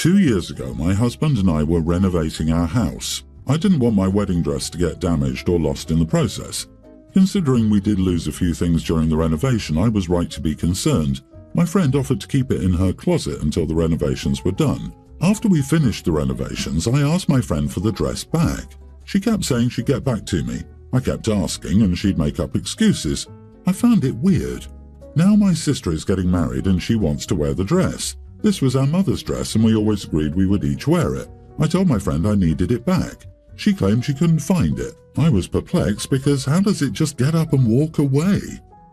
2 years ago, my husband and I were renovating our house. I didn't want my wedding dress to get damaged or lost in the process. Considering we did lose a few things during the renovation, I was right to be concerned. My friend offered to keep it in her closet until the renovations were done. After we finished the renovations, I asked my friend for the dress back. She kept saying she'd get back to me. I kept asking and she'd make up excuses. I found it weird. Now my sister is getting married and she wants to wear the dress. This was our mother's dress and we always agreed we would each wear it. I told my friend I needed it back. She claimed she couldn't find it. I was perplexed because how does it just get up and walk away?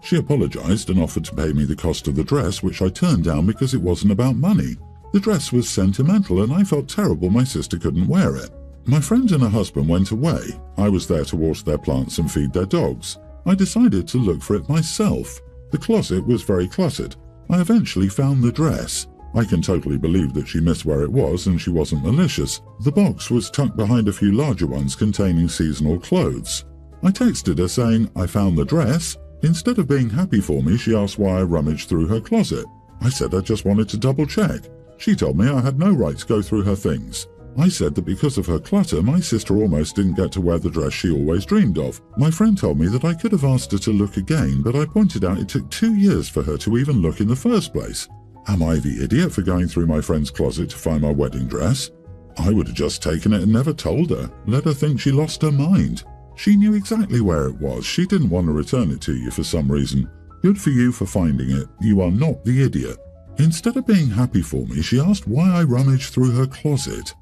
She apologized and offered to pay me the cost of the dress, which I turned down because it wasn't about money. The dress was sentimental and I felt terrible my sister couldn't wear it. My friend and her husband went away. I was there to water their plants and feed their dogs. I decided to look for it myself. The closet was very cluttered. I eventually found the dress. I can totally believe that she missed where it was and she wasn't malicious. The box was tucked behind a few larger ones containing seasonal clothes. I texted her saying, I found the dress. Instead of being happy for me, she asked why I rummaged through her closet. I said I just wanted to double check. She told me I had no right to go through her things. I said that because of her clutter, my sister almost didn't get to wear the dress she always dreamed of. My friend told me that I could have asked her to look again, but I pointed out it took 2 years for her to even look in the first place. Am I the idiot for going through my friend's closet to find my wedding dress? I would have just taken it and never told her, let her think she lost her mind. She knew exactly where it was. She didn't want to return it to you for some reason. Good for you for finding it. You are not the idiot. Instead of being happy for me, she asked why I rummaged through her closet.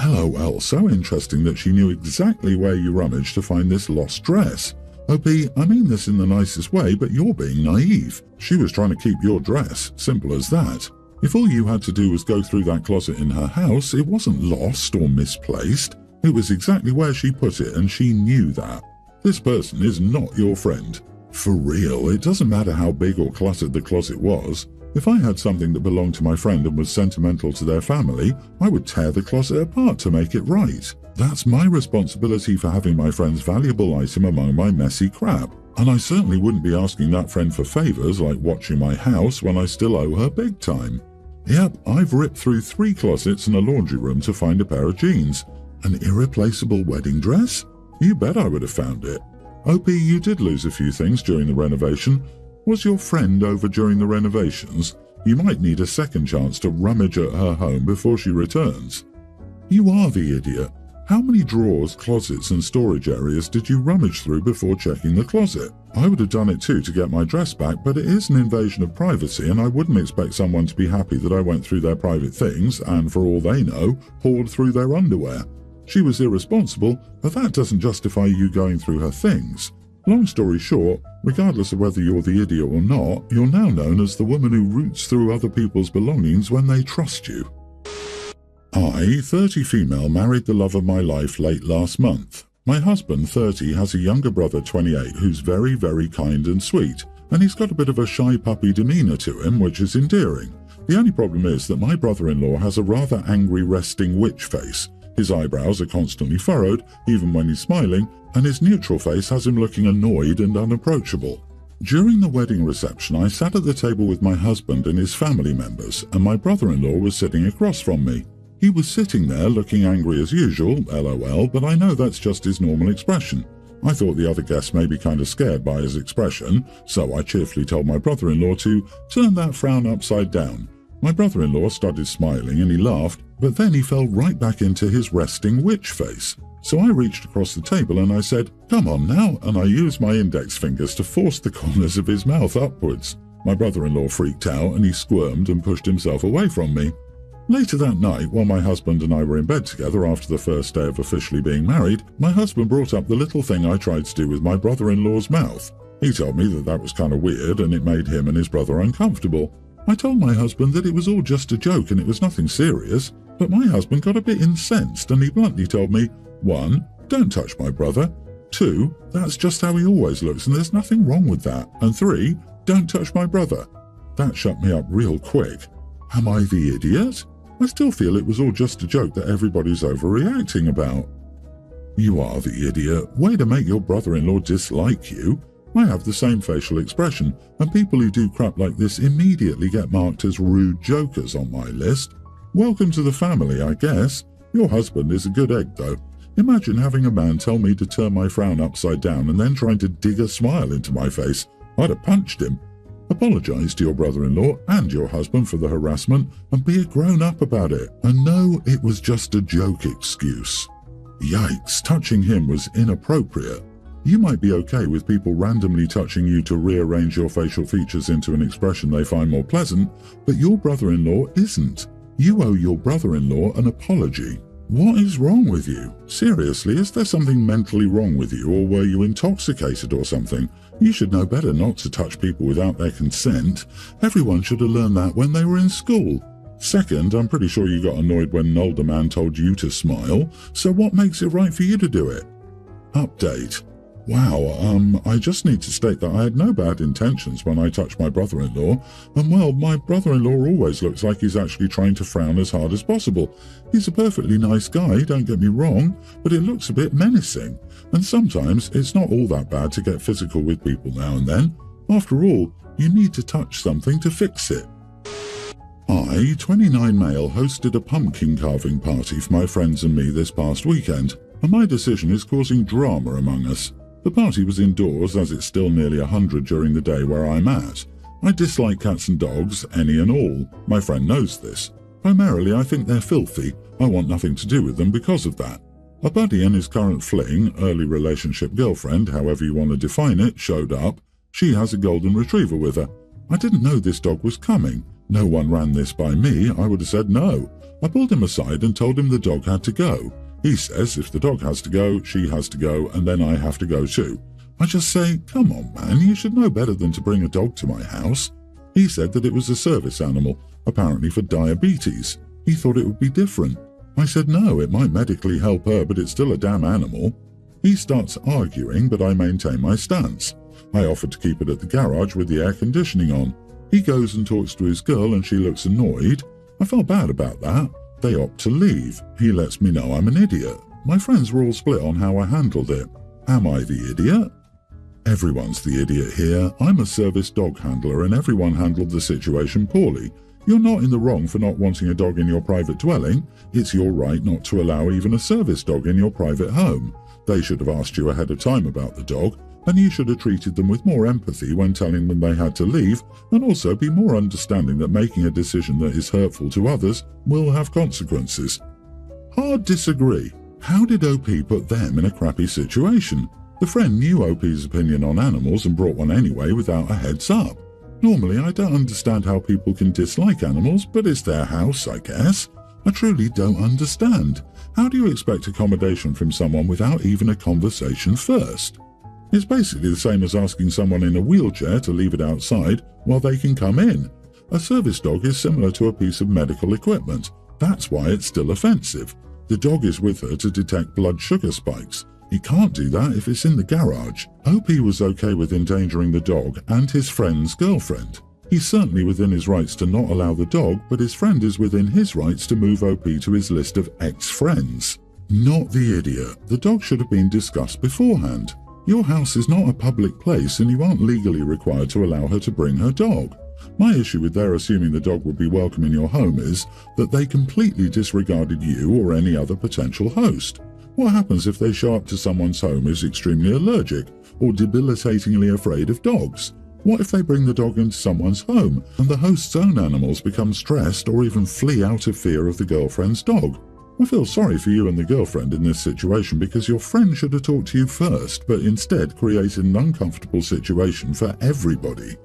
LOL, so interesting that she knew exactly where you rummaged to find this lost dress. OP, I mean this in the nicest way, but you're being naive. She was trying to keep your dress, simple as that. If all you had to do was go through that closet in her house, it wasn't lost or misplaced. It was exactly where she put it, and she knew that. This person is not your friend. For real, it doesn't matter how big or cluttered the closet was. If I had something that belonged to my friend and was sentimental to their family, I would tear the closet apart to make it right. That's my responsibility for having my friend's valuable item among my messy crap. And I certainly wouldn't be asking that friend for favors like watching my house when I still owe her big time. Yep, I've ripped through 3 closets and a laundry room to find a pair of jeans. An irreplaceable wedding dress? You bet I would have found it. OP, you did lose a few things during the renovation. Was your friend over during the renovations? You might need a second chance to rummage at her home before she returns. You are the idiot. How many drawers, closets and storage areas did you rummage through before checking the closet? I would have done it too to get my dress back, but it is an invasion of privacy and I wouldn't expect someone to be happy that I went through their private things and, for all they know, poured through their underwear. She was irresponsible, but that doesn't justify you going through her things. Long story short, regardless of whether you're the idiot or not, you're now known as the woman who roots through other people's belongings when they trust you. I, 30 female, married the love of my life late last month. My husband, 30, has a younger brother, 28, who's very, very kind and sweet, and he's got a bit of a shy puppy demeanor to him, which is endearing. The only problem is that my brother-in-law has a rather angry resting witch face. His eyebrows are constantly furrowed, even when he's smiling, and his neutral face has him looking annoyed and unapproachable. During the wedding reception, I sat at the table with my husband and his family members, and my brother-in-law was sitting across from me. He was sitting there looking angry as usual, LOL, but I know that's just his normal expression. I thought the other guests may be kind of scared by his expression, so I cheerfully told my brother-in-law to turn that frown upside down. My brother-in-law started smiling and he laughed, but then he fell right back into his resting witch face. So I reached across the table and I said, "Come on now," and I used my index fingers to force the corners of his mouth upwards. My brother-in-law freaked out and he squirmed and pushed himself away from me. Later that night, while my husband and I were in bed together after the first day of officially being married, my husband brought up the little thing I tried to do with my brother-in-law's mouth. He told me that was kind of weird and it made him and his brother uncomfortable. I told my husband that it was all just a joke and it was nothing serious, but my husband got a bit incensed and he bluntly told me, 1, don't touch my brother, 2, that's just how he always looks and there's nothing wrong with that, and 3, don't touch my brother. That shut me up real quick. Am I the idiot? I still feel it was all just a joke that everybody's overreacting about. You are the idiot. Way to make your brother-in-law dislike you. I have the same facial expression, and people who do crap like this immediately get marked as rude jokers on my list. Welcome to the family, I guess. Your husband is a good egg, though. Imagine having a man tell me to turn my frown upside down and then trying to dig a smile into my face. I'd have punched him. Apologise to your brother-in-law and your husband for the harassment and be a grown-up about it. And no, it was just a joke excuse. Yikes, touching him was inappropriate. You might be okay with people randomly touching you to rearrange your facial features into an expression they find more pleasant, but your brother-in-law isn't. You owe your brother-in-law an apology. What is wrong with you? Seriously, is there something mentally wrong with you, or were you intoxicated or something? You should know better not to touch people without their consent. Everyone should have learned that when they were in school. Second, I'm pretty sure you got annoyed when an older man told you to smile, so what makes it right for you to do it? Update. Wow, I just need to state that I had no bad intentions when I touched my brother-in-law, and well, my brother-in-law always looks like he's actually trying to frown as hard as possible. He's a perfectly nice guy, don't get me wrong, but it looks a bit menacing, and sometimes it's not all that bad to get physical with people now and then. After all, you need to touch something to fix it. I, 29 male, hosted a pumpkin carving party for my friends and me this past weekend, and my decision is causing drama among us. The party was indoors, as it's still nearly 100 during the day where I'm at. I dislike cats and dogs, any and all. My friend knows this. Primarily, I think they're filthy. I want nothing to do with them because of that. A buddy and his current fling, early relationship girlfriend, however you want to define it, showed up. She has a golden retriever with her. I didn't know this dog was coming. No one ran this by me. I would have said no. I pulled him aside and told him the dog had to go. He says if the dog has to go, she has to go, and then I have to go too. I just say, come on man, you should know better than to bring a dog to my house. He said that it was a service animal, apparently for diabetes. He thought it would be different. I said no, it might medically help her, but it's still a damn animal. He starts arguing, but I maintain my stance. I offered to keep it at the garage with the air conditioning on. He goes and talks to his girl and she looks annoyed. I felt bad about that. They opt to leave. He lets me know I'm an idiot. My friends were all split on how I handled it. Am I the idiot? Everyone's the idiot here. I'm a service dog handler and everyone handled the situation poorly. You're not in the wrong for not wanting a dog in your private dwelling. It's your right not to allow even a service dog in your private home. They should have asked you ahead of time about the dog, and you should have treated them with more empathy when telling them they had to leave, and also be more understanding that making a decision that is hurtful to others will have consequences. Hard disagree. How did OP put them in a crappy situation? The friend knew OP's opinion on animals and brought one anyway without a heads up. Normally I don't understand how people can dislike animals, but it's their house, I guess. I truly don't understand. How do you expect accommodation from someone without even a conversation first? It's basically the same as asking someone in a wheelchair to leave it outside while they can come in. A service dog is similar to a piece of medical equipment. That's why it's still offensive. The dog is with her to detect blood sugar spikes. He can't do that if it's in the garage. OP was okay with endangering the dog and his friend's girlfriend. He's certainly within his rights to not allow the dog, but his friend is within his rights to move OP to his list of ex-friends. Not the idiot. The dog should have been discussed beforehand. Your house is not a public place and you aren't legally required to allow her to bring her dog. My issue with their assuming the dog would be welcome in your home is that they completely disregarded you or any other potential host. What happens if they show up to someone's home who's extremely allergic or debilitatingly afraid of dogs? What if they bring the dog into someone's home and the host's own animals become stressed or even flee out of fear of the girlfriend's dog? I feel sorry for you and the girlfriend in this situation because your friend should have talked to you first, but instead created an uncomfortable situation for everybody.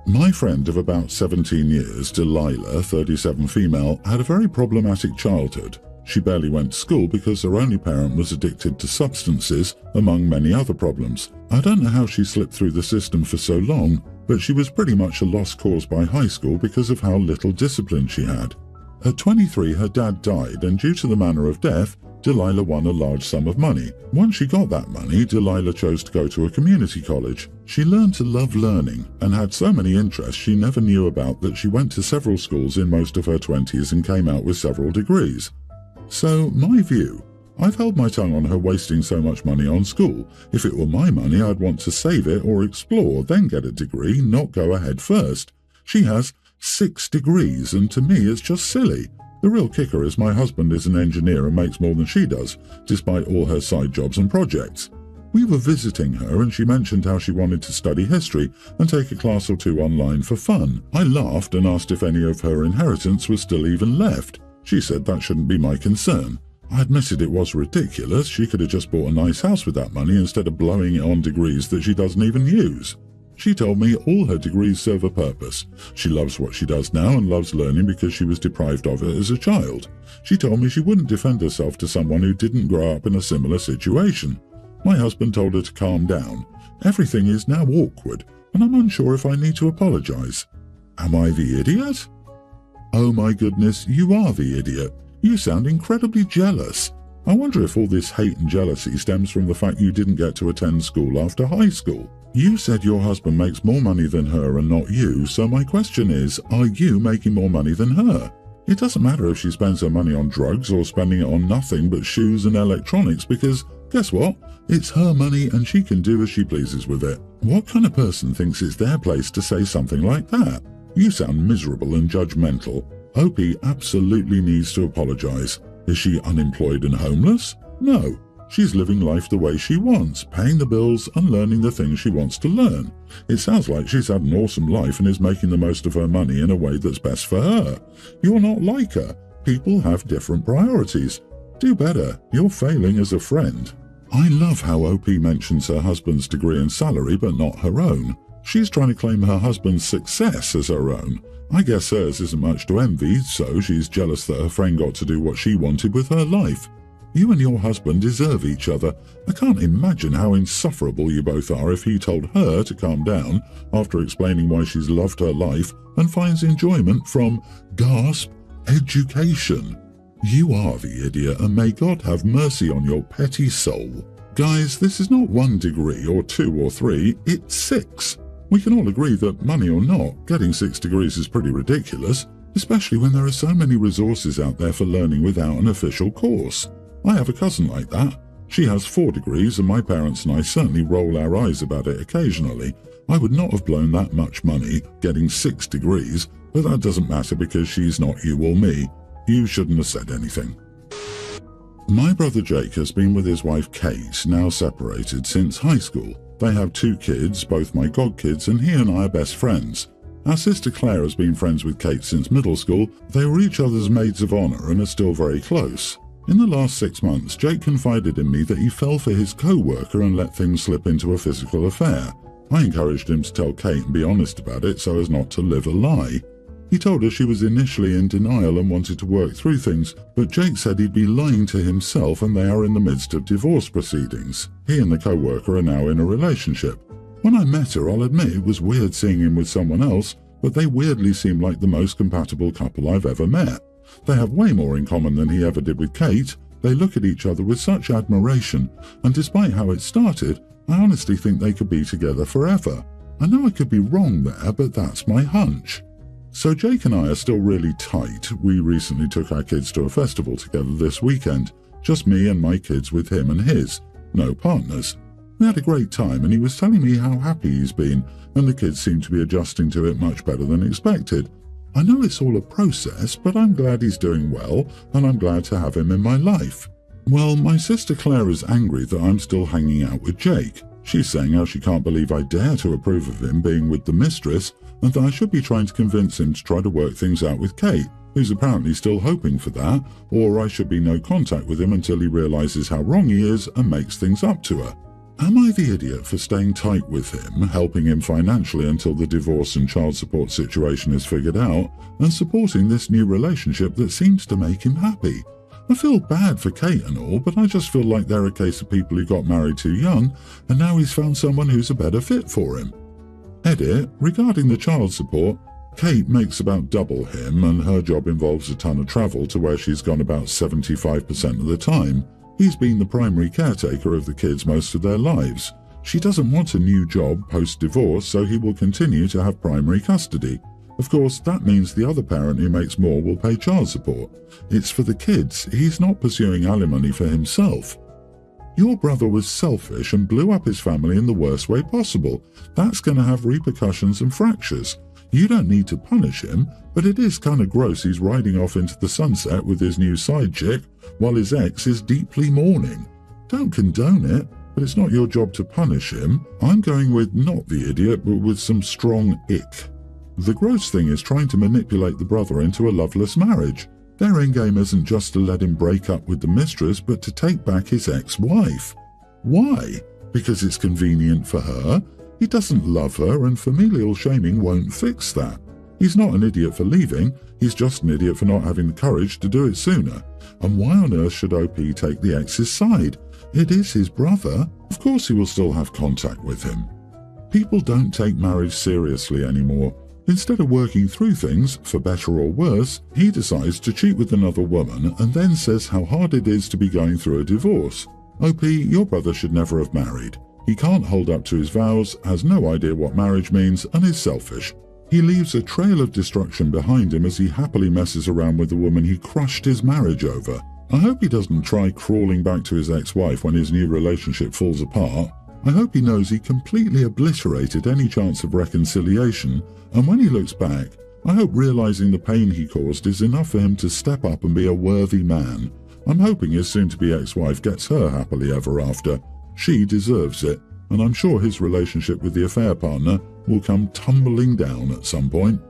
My friend of about 17 years, Delilah, 37 female, had a very problematic childhood. She barely went to school because her only parent was addicted to substances, among many other problems. I don't know how she slipped through the system for so long, but she was pretty much a lost cause by high school because of how little discipline she had. At 23, her dad died, and due to the manner of death, Delilah won a large sum of money. Once she got that money, Delilah chose to go to a community college. She learned to love learning, and had so many interests she never knew about that she went to several schools in most of her 20s and came out with several degrees. So, my view, I've held my tongue on her wasting so much money on school. If it were my money, I'd want to save it or explore, then get a degree, not go ahead first. She has 6 degrees, and to me it's just silly. The real kicker is my husband is an engineer and makes more than she does, despite all her side jobs and projects. We were visiting her and she mentioned how she wanted to study history and take a class or two online for fun. I laughed and asked if any of her inheritance was still even left. She said that shouldn't be my concern. I admitted it was ridiculous. She could have just bought a nice house with that money instead of blowing it on degrees that she doesn't even use. She told me all her degrees serve a purpose. She loves what she does now and loves learning because she was deprived of it as a child. She told me she wouldn't defend herself to someone who didn't grow up in a similar situation. My husband told her to calm down. Everything is now awkward, and I'm unsure if I need to apologize. Am I the idiot? Oh my goodness, you are the idiot. You sound incredibly jealous. I wonder if all this hate and jealousy stems from the fact you didn't get to attend school after high school. You said your husband makes more money than her and not you, so my question is, are you making more money than her? It doesn't matter if she spends her money on drugs or spending it on nothing but shoes and electronics because, guess what? It's her money and she can do as she pleases with it. What kind of person thinks it's their place to say something like that? You sound miserable and judgmental. Opie absolutely needs to apologize. Is she unemployed and homeless? No. She's living life the way she wants, paying the bills and learning the things she wants to learn. It sounds like she's had an awesome life and is making the most of her money in a way that's best for her. You're not like her. People have different priorities. Do better. You're failing as a friend. I love how OP mentions her husband's degree and salary but not her own. She's trying to claim her husband's success as her own. I guess hers isn't much to envy, so she's jealous that her friend got to do what she wanted with her life. You and your husband deserve each other. I can't imagine how insufferable you both are if he told her to calm down after explaining why she's loved her life and finds enjoyment from, gasp, education. You are the idiot, and may God have mercy on your petty soul. Guys, this is not 1 degree or 2 or 3, it's 6. We can all agree that, money or not, getting 6 degrees is pretty ridiculous, especially when there are so many resources out there for learning without an official course. I have a cousin like that. She has 4 degrees and my parents and I certainly roll our eyes about it occasionally. I would not have blown that much money getting 6 degrees, but that doesn't matter because she's not you or me. You shouldn't have said anything. My brother Jake has been with his wife Kate, now separated, since high school. They have 2 kids, both my godkids, and he and I are best friends. Our sister Claire has been friends with Kate since middle school. They were each other's maids of honor and are still very close. In the last 6 months, Jake confided in me that he fell for his co-worker and let things slip into a physical affair. I encouraged him to tell Kate and be honest about it so as not to live a lie. He told her she was initially in denial and wanted to work through things, but Jake said he'd be lying to himself and they are in the midst of divorce proceedings. He and the co-worker are now in a relationship. When I met her, I'll admit it was weird seeing him with someone else, but they weirdly seem like the most compatible couple I've ever met. They have way more in common than he ever did with Kate. They look at each other with such admiration, and despite how it started, I honestly think they could be together forever. I know I could be wrong there, but that's my hunch. So Jake and I are still really tight. We recently took our kids to a festival together this weekend. Just me and my kids with him and his. No partners. We had a great time and he was telling me how happy he's been, and the kids seem to be adjusting to it much better than expected. I know it's all a process, but I'm glad he's doing well, and I'm glad to have him in my life. Well, my sister Claire is angry that I'm still hanging out with Jake. She's saying how she can't believe I dare to approve of him being with the mistress, and that I should be trying to convince him to try to work things out with Kate, who's apparently still hoping for that, or I should be no contact with him until he realizes how wrong he is and makes things up to her. Am I the idiot for staying tight with him, helping him financially until the divorce and child support situation is figured out, and supporting this new relationship that seems to make him happy? I feel bad for Kate and all, but I just feel like they're a case of people who got married too young, and now he's found someone who's a better fit for him. Edit, regarding the child support, Kate makes about double him, and her job involves a ton of travel to where she's gone about 75% of the time. He's been the primary caretaker of the kids most of their lives. She doesn't want a new job post-divorce, so he will continue to have primary custody. Of course, that means the other parent who makes more will pay child support. It's for the kids. He's not pursuing alimony for himself. Your brother was selfish and blew up his family in the worst way possible. That's going to have repercussions and fractures. You don't need to punish him, but it is kind of gross he's riding off into the sunset with his new side chick while his ex is deeply mourning. Don't condone it, but it's not your job to punish him. I'm going with not the idiot, but with some strong ick. The gross thing is trying to manipulate the brother into a loveless marriage. Their endgame isn't just to let him break up with the mistress, but to take back his ex-wife. Why? Because it's convenient for her? He doesn't love her, and familial shaming won't fix that. He's not an idiot for leaving, he's just an idiot for not having the courage to do it sooner. And why on earth should OP take the ex's side? It is his brother. Of course he will still have contact with him. People don't take marriage seriously anymore. Instead of working through things, for better or worse, he decides to cheat with another woman and then says how hard it is to be going through a divorce. OP, your brother should never have married. He can't hold up to his vows, has no idea what marriage means, and is selfish. He leaves a trail of destruction behind him as he happily messes around with the woman he crushed his marriage over. I hope he doesn't try crawling back to his ex-wife when his new relationship falls apart. I hope he knows he completely obliterated any chance of reconciliation, and when he looks back, I hope realizing the pain he caused is enough for him to step up and be a worthy man. I'm hoping his soon-to-be ex-wife gets her happily ever after. She deserves it, and I'm sure his relationship with the affair partner will come tumbling down at some point.